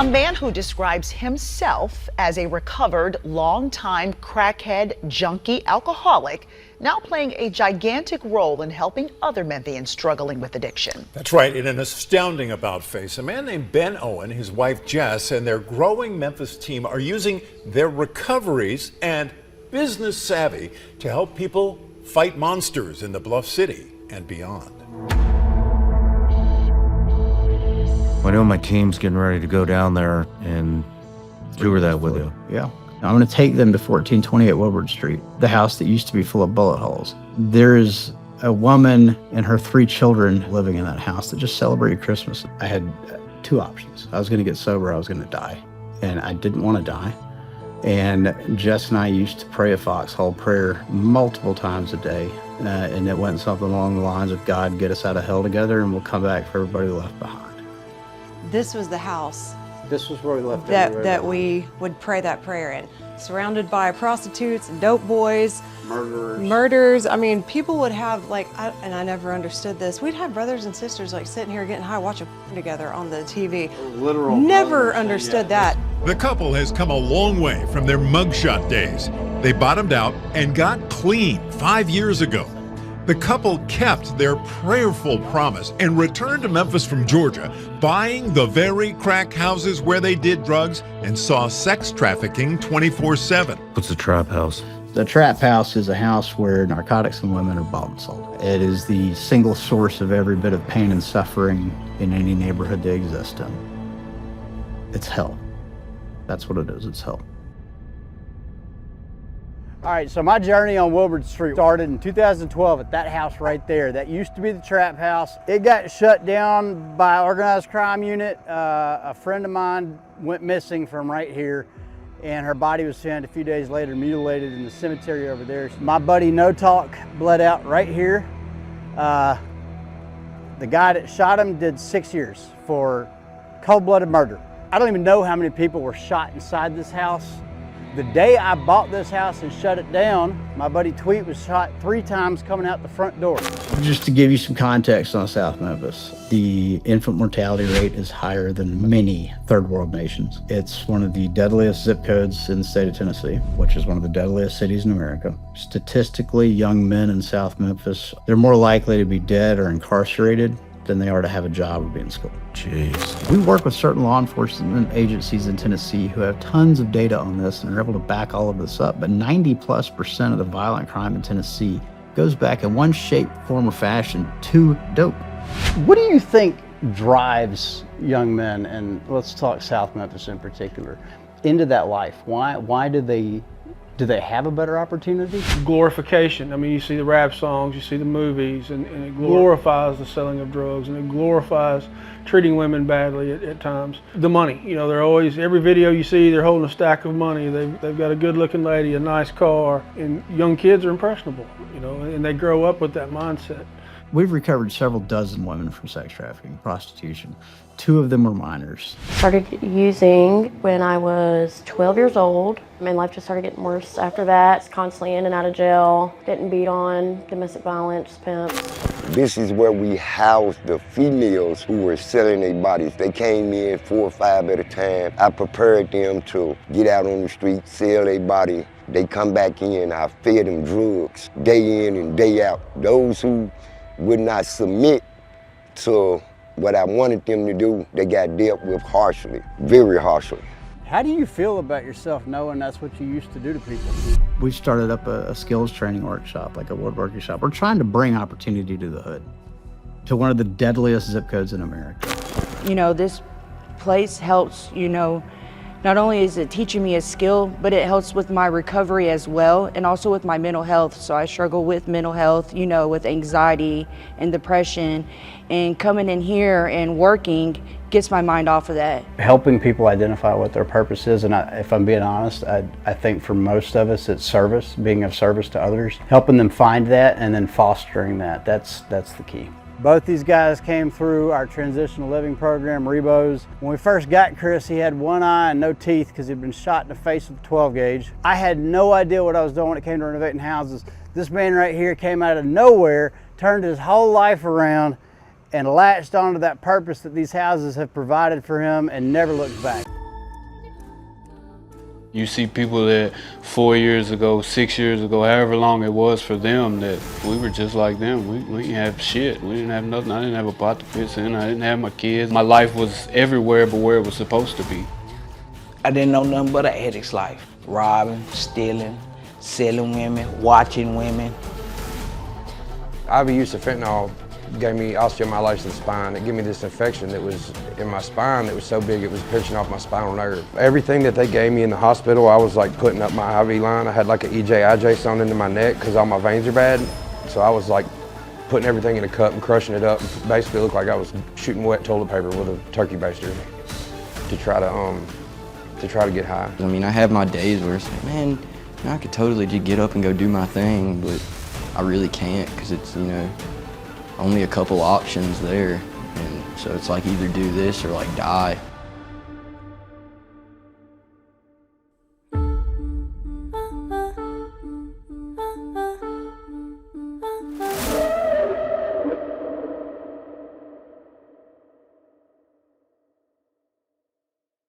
A man who describes himself as a recovered, longtime crackhead, junkie, alcoholic, now playing a gigantic role in helping other Memphians struggling with addiction. That's right. In an astounding about-face, a man named Ben Owen, his wife Jess, and their growing Memphis team are using their recoveries and business savvy to help people fight monsters in the Bluff City and beyond. I know my team's getting ready to go down there and tour that with you. Yeah. I'm going to take them to 1428 Woodward Street, the house that used to be full of bullet holes. There's a woman and her 3 children living in that house that just celebrated Christmas. I had 2 options. I was going to get sober, I was going to die. And I didn't want to die. And Jess and I used to pray a foxhole prayer multiple times a day. And it went something along the lines of, God, get us out of hell together and we'll come back for everybody left behind. This was the house This was where we left that we would pray that prayer in. Surrounded by prostitutes and dope boys, murders. I mean, people would have and I never understood this. We'd have brothers and sisters like sitting here getting high, watching together on the TV. Literal. Never understood that. The couple has come a long way from their mugshot days. They bottomed out and got clean 5 years ago. The couple kept their prayerful promise and returned to Memphis from Georgia, buying the very crack houses where they did drugs and saw sex trafficking 24/7. What's the trap house? The trap house is a house where narcotics and women are bought and sold. It is the single source of every bit of pain and suffering in any neighborhood they exist in. It's hell. That's what it is, it's hell. All right, so my journey on Woodward Street started in 2012 at that house right there. That used to be the trap house. It got shut down by an organized crime unit. A friend of mine went missing from right here, and her body was found a few days later mutilated in the cemetery over there. My buddy No Talk bled out right here. The guy that shot him did 6 years for cold-blooded murder. I don't even know how many people were shot inside this house. The day I bought this house and shut it down, my buddy Tweet was shot 3 times coming out the front door. Just to give you some context on South Memphis, the infant mortality rate is higher than many third world nations. It's one of the deadliest zip codes in the state of Tennessee, which is one of the deadliest cities in America. Statistically, young men in South Memphis, they're more likely to be dead or incarcerated than they are to have a job or be in school. Jeez. We work with certain law enforcement agencies in Tennessee who have tons of data on this and are able to back all of this up, but 90+% of the violent crime in Tennessee goes back in one shape, form, or fashion to dope. What do you think drives young men, and let's talk South Memphis in particular, into that life? Why do they have a better opportunity? Glorification. I mean, you see the rap songs, you see the movies, and it glorifies the selling of drugs, and it glorifies treating women badly at times. The money, they're always, every video you see, they're holding a stack of money. They've got a good-looking lady, a nice car, and young kids are impressionable, and they grow up with that mindset. We've recovered several dozen women from sex trafficking, prostitution. 2 of them were minors. Started using when I was 12 years old. My life just started getting worse after that. Constantly in and out of jail, getting beat on, domestic violence, pimps. This is where we housed the females who were selling their bodies. They came in 4 or 5 at a time. I prepared them to get out on the street, sell their body. They come back in, I fed them drugs day in and day out. Those who would not submit to what I wanted them to do, they got dealt with harshly, very harshly. How do you feel about yourself knowing that's what you used to do to people? We started up a skills training workshop, like a woodworking shop. We're trying to bring opportunity to the hood, to one of the deadliest zip codes in America. This place helps, not only is it teaching me a skill, but it helps with my recovery as well, and also with my mental health. So I struggle with mental health, with anxiety and depression, and coming in here and working gets my mind off of that. Helping people identify what their purpose is, and if I'm being honest, I think for most of us it's service, being of service to others. Helping them find that and then fostering that, that's the key. Both these guys came through our transitional living program, Rebos. When we first got Chris, he had 1 eye and no teeth because he'd been shot in the face with a 12 gauge. I had no idea what I was doing when it came to renovating houses. This man right here came out of nowhere, turned his whole life around, and latched onto that purpose that these houses have provided for him and never looked back. You see people that 4 years ago, 6 years ago, however long it was for them, that we were just like them. We didn't have shit. We didn't have nothing. I didn't have a pot to piss in. I didn't have my kids. My life was everywhere but where it was supposed to be. I didn't know nothing but an addict's life. Robbing, stealing, selling women, watching women. IV use of fentanyl gave me osteomyelitis of the spine. It gave me this infection that was in my spine that was so big it was pinching off my spinal nerve. Everything that they gave me in the hospital, I was like putting up my IV line. I had like an EJ/IJ sewn into my neck because all my veins are bad. So I was like putting everything in a cup and crushing it up. Basically it looked like I was shooting wet toilet paper with a turkey baster to try to get high. I mean, I have my days where it's like, man, I could totally just get up and go do my thing, but I really can't because it's, you know, only a couple options there. And so it's like either do this or like die.